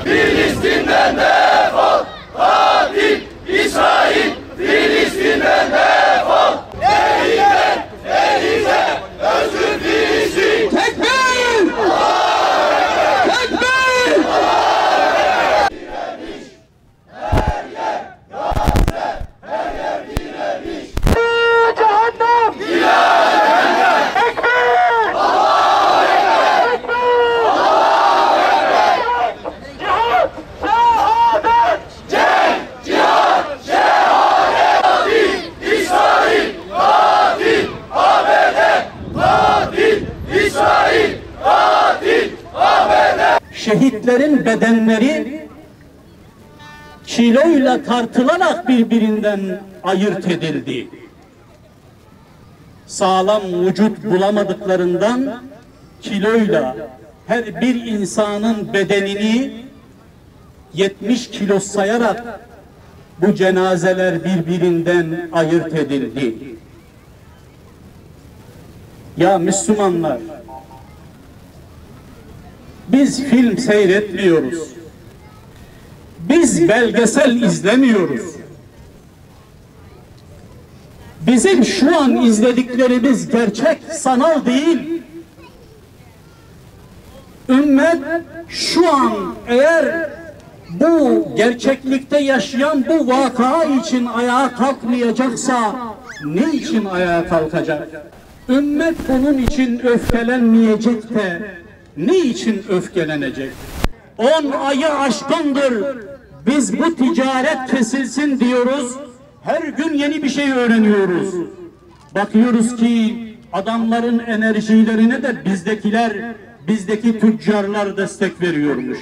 Filistin'den defol, katil İsrail, Filistin'den defol. Elize, Elize, özgür Filistin. Tekbir! Tekbir! Direnmiş, her yer Gazze, her yer direnmiş. Cehennem! Cehennem! Tekbir! Allahu Ekber! Tekbir! Allahu Ekber! Cihat! Şehadet! Cihat! Şehadet! Katil İsrail! Katil ABD! Katil İsrail! Katil ABD! Şehitlerin bedenleri kiloyla tartılarak birbirinden ayırt edildi. Sağlam vücut bulamadıklarından kiloyla her bir insanın bedenini 70 kilo sayarak bu cenazeler birbirinden ayırt edildi. Ya Müslümanlar, biz film seyretmiyoruz. Biz belgesel izlemiyoruz. Bizim şu an izlediklerimiz gerçek, sanal değil. Ümmet şu an eğer bu gerçeklikte yaşayan bu vaka için ayağa kalkmayacaksa ne için ayağa kalkacak? Ümmet bunun için öfkelenmeyecek de ne için öfkelenecek? 10 ayı aşkındır biz bu ticaret kesilsin diyoruz. Her gün yeni bir şey öğreniyoruz. Bakıyoruz ki adamların enerjilerine de bizdeki tüccarlar destek veriyormuş.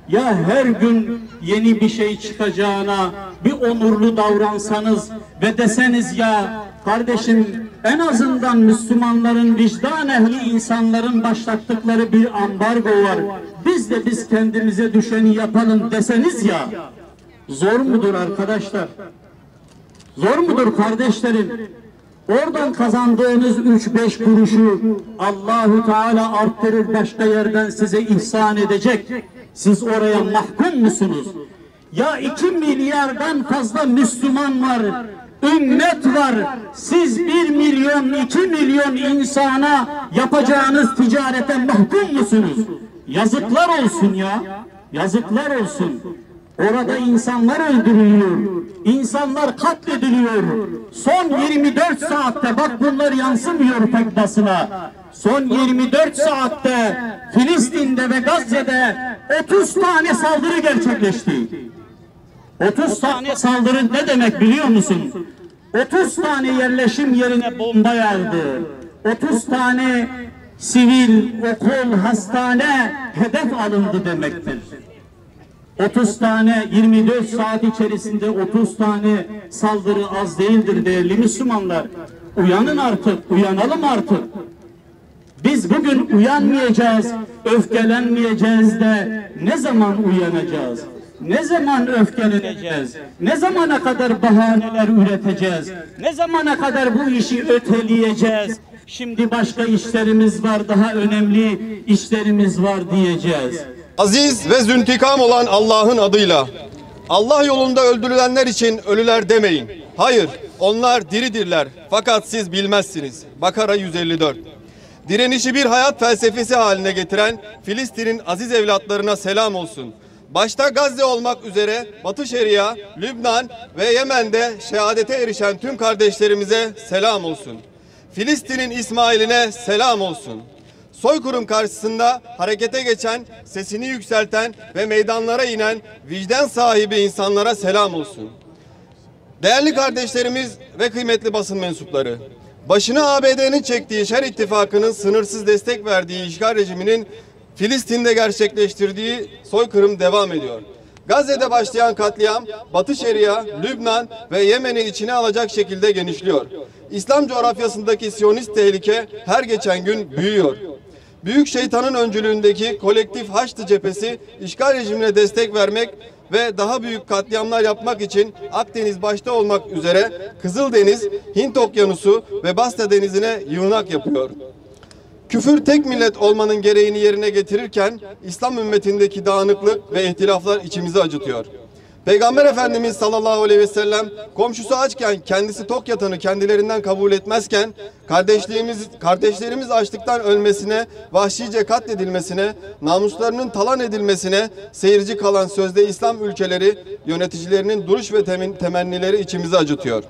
Ya her gün yeni bir şey çıkacağına bir onurlu davransanız ve deseniz ya kardeşim, en azından Müslümanların, vicdan ehli insanların başlattıkları bir ambargo var. Biz kendimize düşeni yapalım deseniz ya, zor mudur arkadaşlar? Zor mudur kardeşlerim? Oradan kazandığınız 3-5 kuruşu Allahu Teala arttırır, başka yerden size ihsan edecek. Siz oraya mahkum musunuz? Ya 2 milyardan fazla Müslüman var, ümmet var. Siz 1 milyon, 2 milyon insana yapacağınız ticarete mahkum musunuz? Yazıklar olsun ya. Yazıklar olsun. Orada insanlar öldürülüyor. İnsanlar katlediliyor. Son 24 saatte, bak bunlar yansımıyor pek basına. Son 24 saatte Filistin'de ve Gazze'de 30 tane saldırı gerçekleşti. 30 tane saldırı ne demek biliyor musun? 30 tane yerleşim yerine bomba yağdı. 30 tane sivil, okul, hastane hedef alındı demektir. 30 tane 24 saat içerisinde 30 tane saldırı az değildir değerli Müslümanlar. Uyanın artık, uyanalım artık. Biz bugün uyanmayacağız, öfkelenmeyeceğiz de ne zaman uyanacağız? Ne zaman öfkeleneceğiz? Ne zamana kadar bahaneler üreteceğiz? Ne zamana kadar bu işi öteleyeceğiz? Şimdi başka işlerimiz var, daha önemli işlerimiz var diyeceğiz. Aziz ve züntikam olan Allah'ın adıyla, Allah yolunda öldürülenler için ölüler demeyin. Hayır, onlar diridirler fakat siz bilmezsiniz. Bakara 154. Direnişi bir hayat felsefesi haline getiren Filistin'in aziz evlatlarına selam olsun. Başta Gazze olmak üzere Batı Şeria, Lübnan ve Yemen'de şehadete erişen tüm kardeşlerimize selam olsun. Filistin'in İsmail'ine selam olsun. Soykırım karşısında harekete geçen, sesini yükselten ve meydanlara inen vicdan sahibi insanlara selam olsun. Değerli kardeşlerimiz ve kıymetli basın mensupları, başını ABD'nin çektiği Şer İttifakı'nın sınırsız destek verdiği işgal rejiminin Filistin'de gerçekleştirdiği soykırım devam ediyor. Gazze'de başlayan katliam, Batı Şeria, Lübnan ve Yemen'i içine alacak şekilde genişliyor. İslam coğrafyasındaki Siyonist tehlike her geçen gün büyüyor. Büyük Şeytan'ın öncülüğündeki kolektif Haçlı cephesi işgal rejimine destek vermek, ve daha büyük katliamlar yapmak için Akdeniz başta olmak üzere Kızıldeniz, Hint Okyanusu ve Basra Denizi'ne yığınak yapıyor. Küfür tek millet olmanın gereğini yerine getirirken İslam ümmetindeki dağınıklık ve ihtilaflar içimizi acıtıyor. Peygamber Efendimiz sallallahu aleyhi ve sellem komşusu açken kendisi tok yatanı kendilerinden kabul etmezken kardeşlerimiz açlıktan ölmesine, vahşice katledilmesine, namuslarının talan edilmesine seyirci kalan sözde İslam ülkeleri yöneticilerinin duruş ve temennileri içimizi acıtıyor.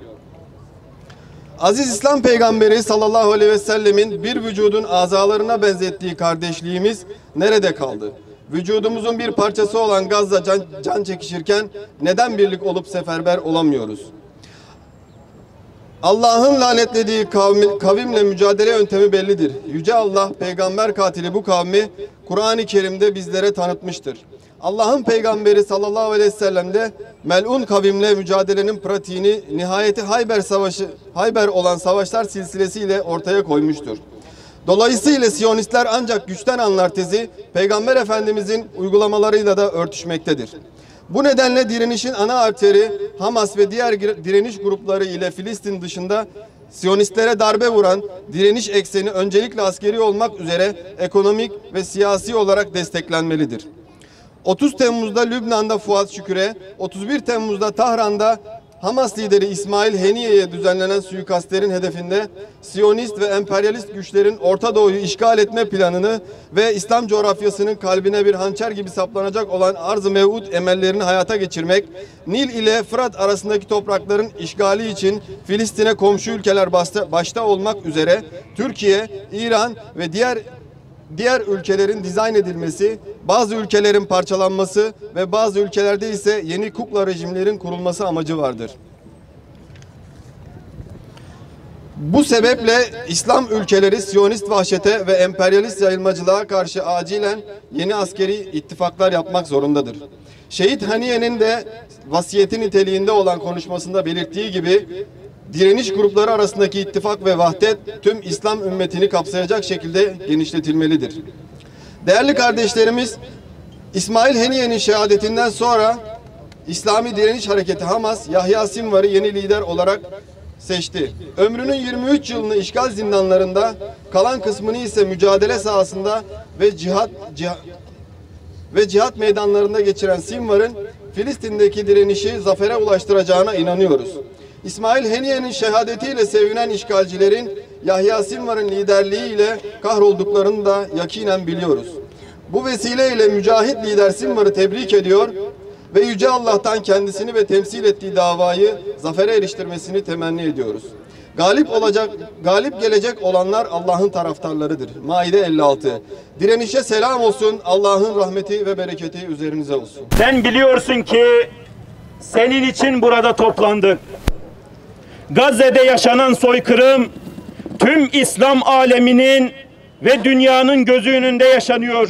Aziz İslam Peygamberi sallallahu aleyhi ve sellemin bir vücudun azalarına benzettiği kardeşliğimiz nerede kaldı? Vücudumuzun bir parçası olan gazla can çekişirken neden birlik olup seferber olamıyoruz? Allah'ın lanetlediği kavimle mücadele yöntemi bellidir. Yüce Allah peygamber katili bu kavmi Kur'an-ı Kerim'de bizlere tanıtmıştır. Allah'ın peygamberi sallallahu aleyhi ve sellem de melun kavimle mücadelenin pratiğini nihayeti Hayber olan savaşlar silsilesiyle ortaya koymuştur. Dolayısıyla Siyonistler ancak güçten anlar tezi Peygamber Efendimizin uygulamalarıyla da örtüşmektedir. Bu nedenle direnişin ana arteri Hamas ve diğer direniş grupları ile Filistin dışında Siyonistlere darbe vuran direniş ekseni öncelikle askeri olmak üzere ekonomik ve siyasi olarak desteklenmelidir. 30 Temmuz'da Lübnan'da Fuat Şükür'e, 31 Temmuz'da Tahran'da Hamas lideri İsmail Haniye'ye düzenlenen suikastlerin hedefinde Siyonist ve emperyalist güçlerin Orta Doğu'yu işgal etme planını ve İslam coğrafyasının kalbine bir hançer gibi saplanacak olan arz-ı mev'ud emellerini hayata geçirmek, Nil ile Fırat arasındaki toprakların işgali için Filistin'e komşu ülkeler başta olmak üzere Türkiye, İran ve diğer ülkelerin dizayn edilmesi, bazı ülkelerin parçalanması ve bazı ülkelerde ise yeni kukla rejimlerin kurulması amacı vardır. Bu sebeple İslam ülkeleri Siyonist vahşete ve emperyalist yayılmacılığa karşı acilen yeni askeri ittifaklar yapmak zorundadır. Şehit Haniye'nin de vasiyeti niteliğinde olan konuşmasında belirttiği gibi direniş grupları arasındaki ittifak ve vahdet tüm İslam ümmetini kapsayacak şekilde genişletilmelidir. Değerli kardeşlerimiz, İsmail Haniye'nin şehadetinden sonra İslami Direniş Hareketi Hamas, Yahya Sinvar'ı yeni lider olarak seçti. Ömrünün 23 yılını işgal zindanlarında, kalan kısmını ise mücadele sahasında ve cihat meydanlarında geçiren Sinvar'ın Filistin'deki direnişi zafere ulaştıracağına inanıyoruz. İsmail Haniye'nin şehadetiyle sevinen işgalcilerin Yahya Sinvar'ın liderliğiyle kahrolduklarını da yakinen biliyoruz. Bu vesileyle mücahit lider Sinvar'ı tebrik ediyor ve Yüce Allah'tan kendisini ve temsil ettiği davayı zafere eriştirmesini temenni ediyoruz. Galip gelecek olanlar Allah'ın taraftarlarıdır. Maide 56. Direnişe selam olsun, Allah'ın rahmeti ve bereketi üzerinize olsun. Sen biliyorsun ki senin için burada toplandık. Gazze'de yaşanan soykırım tüm İslam aleminin ve dünyanın gözü önünde yaşanıyor.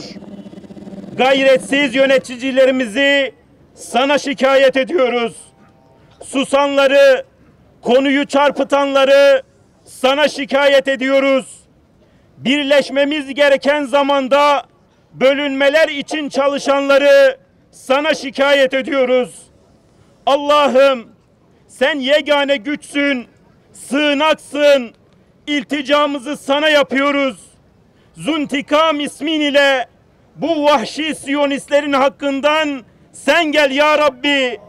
Gayretsiz yöneticilerimizi sana şikayet ediyoruz. Susanları, konuyu çarpıtanları sana şikayet ediyoruz. Birleşmemiz gereken zamanda bölünmeler için çalışanları sana şikayet ediyoruz. Allah'ım, sen yegane güçsün, sığınaksın, ilticamızı sana yapıyoruz. Zuntikam ismin ile bu vahşi Siyonistlerin hakkından sen gel ya Rabbi.